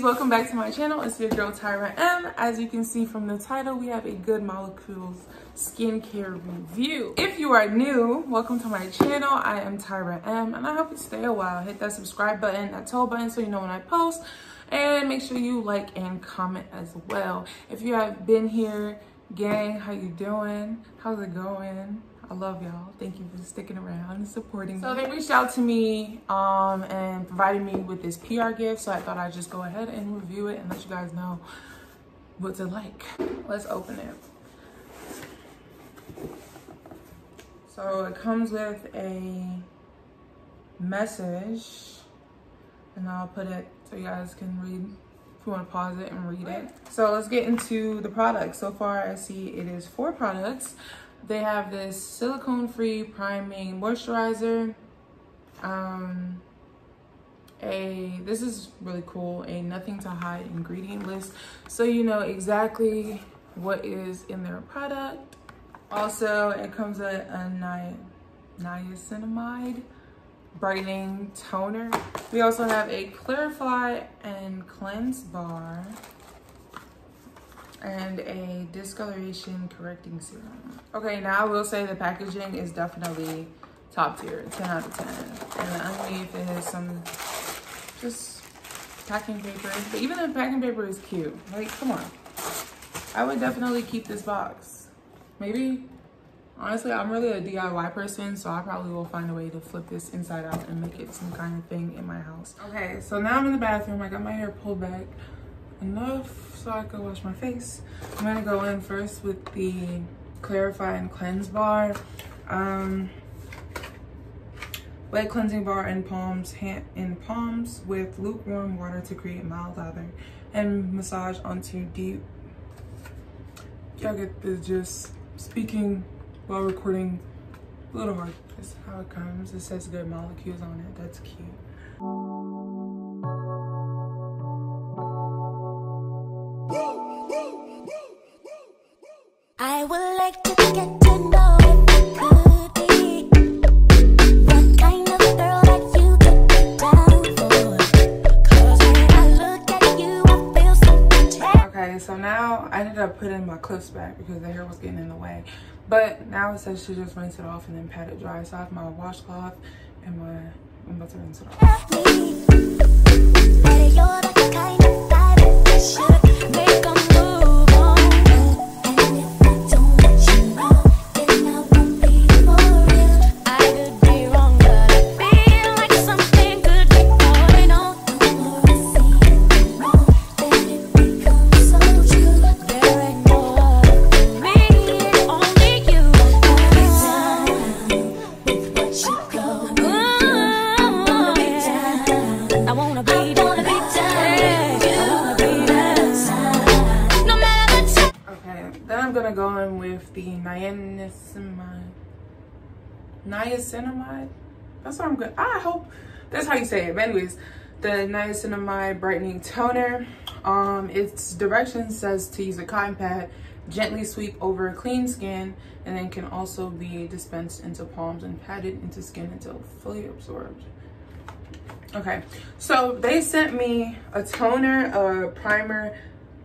beauties, welcome back to my channel. It's your girl Tyra M. As you can see from the title, we have a Good Molecules skincare review. If you are new, welcome to my channel. I am Tyra M and I hope you stay a while. Hit that subscribe button, that toe button, so you know when I post, and make sure you like and comment as well. If you have been here, gang, how you doing? How's it going? I love y'all. Thank you for sticking around and supporting me. So they reached out to me and provided me with this PR gift, so I thought I'd just go ahead and review it and let you guys know what's it like. Let's open it. So it comes with a message, and I'll put it so you guys can read if you want to pause it and read it. So let's get into the products. So far I see it is 4 products. They have this silicone-free priming moisturizer. This is really cool, a nothing to hide ingredient list, so you know exactly what is in their product. Also, it comes with a niacinamide brightening toner. We also have a clarify and cleanse bar and a discoloration correcting serum. Okay, now I will say the packaging is definitely top tier, 10 out of 10. And underneath it is some just packing paper. But even the packing paper is cute. Like, come on. I would definitely keep this box. Maybe, honestly, I'm really a DIY person, so I probably will find a way to flip this inside out and make it some kind of thing in my house. Okay, so now I'm in the bathroom. I got my hair pulled back enough so I could wash my face. I'm gonna go in first with the Clarify and Cleanse Bar. Wet cleansing bar in palms with lukewarm water to create mild lather and massage onto deep. Y'all get the gist. Speaking while recording a little hard. That's how it comes. It says Good Molecules on it. That's cute. I would like to get to know if you could be the kind of girl that you could get down for. 'Cause when I look at you, I feel so Okay, so now I ended up putting my clips back because the hair was getting in the way. But now it says to just rinse it off and then pat it dry. So I have my washcloth and I'm about to rinse it off. You're the kind of guy that should make a move on. And if I don't let you know, then I won't be for real. I could be wrong, but I feel like something could be going on. The more I see it wrong, then it becomes so true. There ain't no other for me, it's only you. I'll be down with what you go. Wanna be down. I wanna be down. I'm gonna go in with the niacinamide. That's what I'm good. I hope that's how you say it. But anyways, the niacinamide brightening toner. Its directions says to use a cotton pad, gently sweep over clean skin, and then can also be dispensed into palms and patted into skin until fully absorbed. Okay, so they sent me a toner, a primer.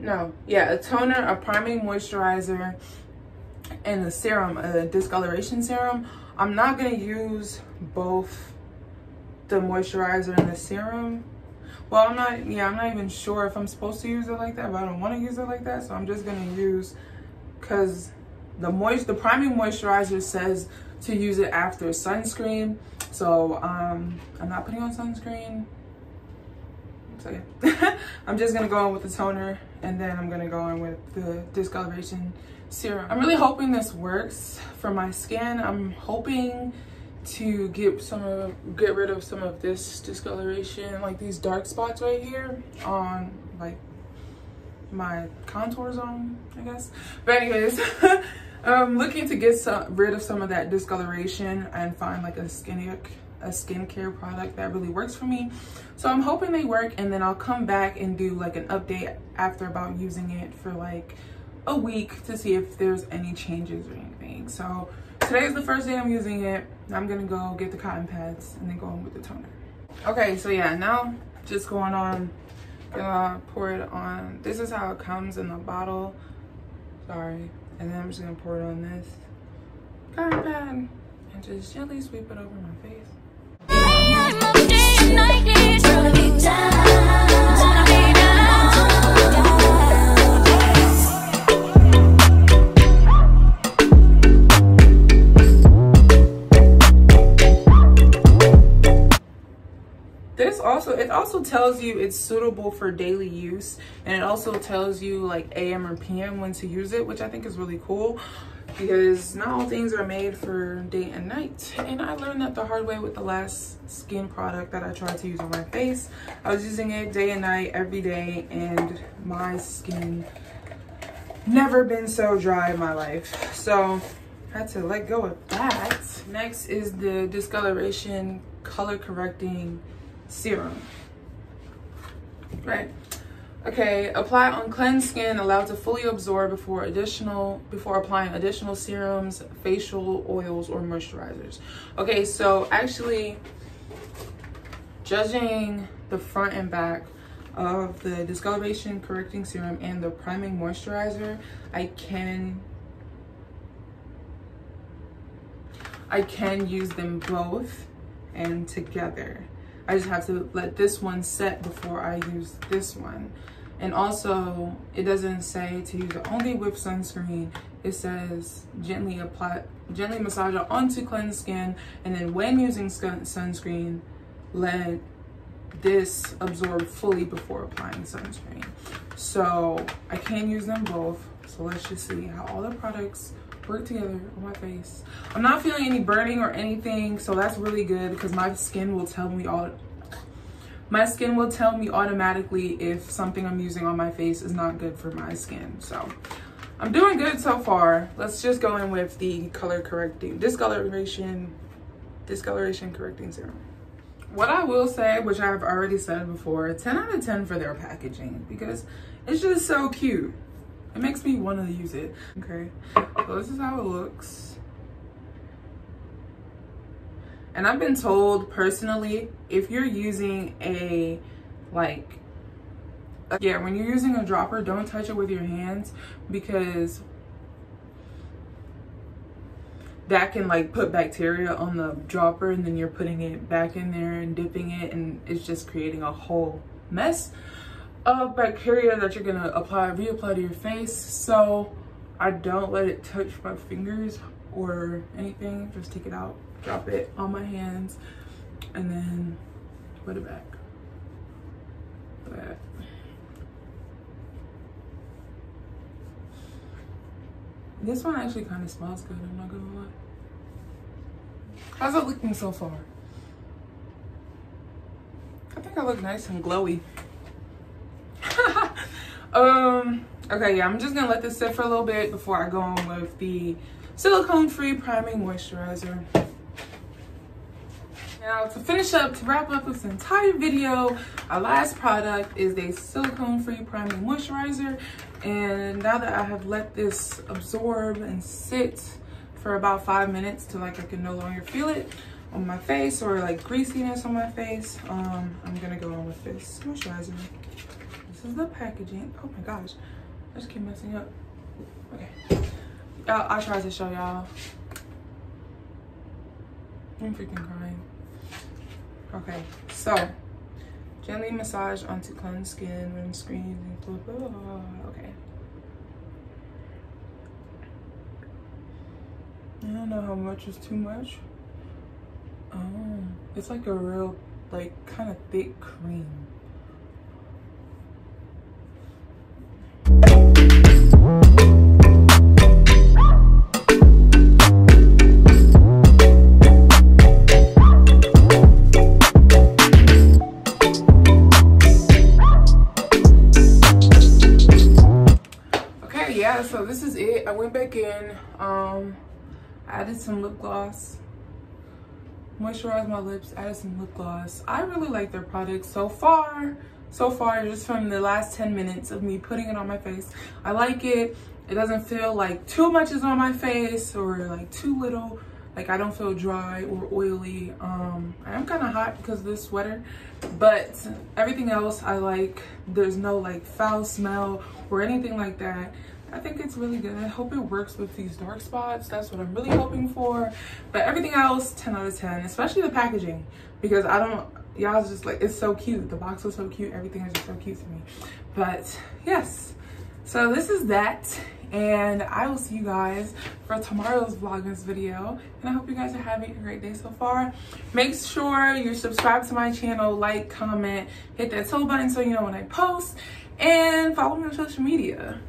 A toner, a priming moisturizer, and a serum, a discoloration serum. I'm not gonna use both the moisturizer and the serum. Well, I'm not even sure if I'm supposed to use it like that, but I don't want to use it like that, so I'm just gonna use, because the priming moisturizer says to use it after sunscreen. So I'm not putting on sunscreen. So yeah, I'm just gonna go in with the toner, and then I'm gonna go in with the discoloration serum. I'm really hoping this works for my skin. I'm hoping to get rid of some of this discoloration, like these dark spots right here on like my contour zone, I guess. But anyways, I'm looking to get rid of some of that discoloration and find like a skincare product that really works for me. So I'm hoping they work, and then I'll come back and do like an update after about using it for like a week to see if there's any changes or anything. So today's the first day I'm using it. I'm gonna go get the cotton pads and then go in with the toner. Okay, so yeah, now just going on Gonna pour it on. This is how it comes in the bottle. Sorry. And then I'm just gonna pour it on this cotton pad and just gently sweep it over my face. It also tells you it's suitable for daily use, and it also tells you like AM or PM when to use it, which I think is really cool because not all things are made for day and night. And I learned that the hard way with the last skin product that I tried to use on my face. I was using it day and night every day, and my skin never been so dry in my life, so I had to let go of that. Next is the Discoloration Color Correcting Serum. Right. Okay, apply on cleansed skin, allowed to fully absorb before applying additional serums, facial oils, or moisturizers. Okay, so actually, judging the front and back of the Discoloration Correcting Serum and the Priming Moisturizer, I can use them both and together. I just have to let this one set before I use this one. And also, it doesn't say to use it only with sunscreen. It says gently massage it onto cleansed skin, and then when using sunscreen, let this absorb fully before applying sunscreen. So I can use them both. So let's just see how all the products work together on my face. I'm not feeling any burning or anything, so that's really good because my skin will tell me automatically if something I'm using on my face is not good for my skin. So I'm doing good so far. Let's just go in with the discoloration correcting serum. What I will say, which I've already said before, 10 out of 10 for their packaging because it's just so cute. It makes me want to use it. Okay, so this is how it looks. And I've been told personally, if you're using when you're using a dropper, don't touch it with your hands because that can like put bacteria on the dropper, and then you're putting it back in there and dipping it, and it's just creating a whole mess of bacteria that you're gonna reapply to your face. So I don't let it touch my fingers or anything. Just take it out, drop it on my hands, and then put it back. But this one actually kind of smells good, I'm not gonna lie. How's it looking so far? I think I look nice and glowy. Okay, yeah, I'm just gonna let this sit for a little bit before I go on with the silicone-free priming moisturizer. Now, to wrap up this entire video, our last product is a silicone-free priming moisturizer. And now that I have let this absorb and sit for about 5 minutes till like I can no longer feel it on my face or like greasiness on my face, I'm gonna go on with this moisturizer. This is the packaging. Oh my gosh, I just keep messing up. Okay, I'll try to show y'all. I'm freaking crying. Okay, so gently massage onto cleansed skin when screening. Okay. I don't know how much is too much. It's like a real, like, kind of thick cream. Okay, yeah, so this is it. I went back in, added some lip gloss, moisturized my lips, added some lip gloss. I really like their products so far, just from the last 10 minutes of me putting it on my face. I like it. It doesn't feel like too much is on my face or like too little. Like, I don't feel dry or oily. I am kind of hot because of this sweater, but everything else I like. There's no like foul smell or anything like that. I think it's really good. I hope it works with these dark spots. That's what I'm really hoping for. But everything else, 10 out of 10, especially the packaging, because y'all just like, it's so cute. The box was so cute. Everything is just so cute to me. But yes, so this is that. And I will see you guys for tomorrow's Vlogmas video. And I hope you guys are having a great day so far. Make sure you're subscribed to my channel, like, comment, hit that bell button so you know when I post, and follow me on social media.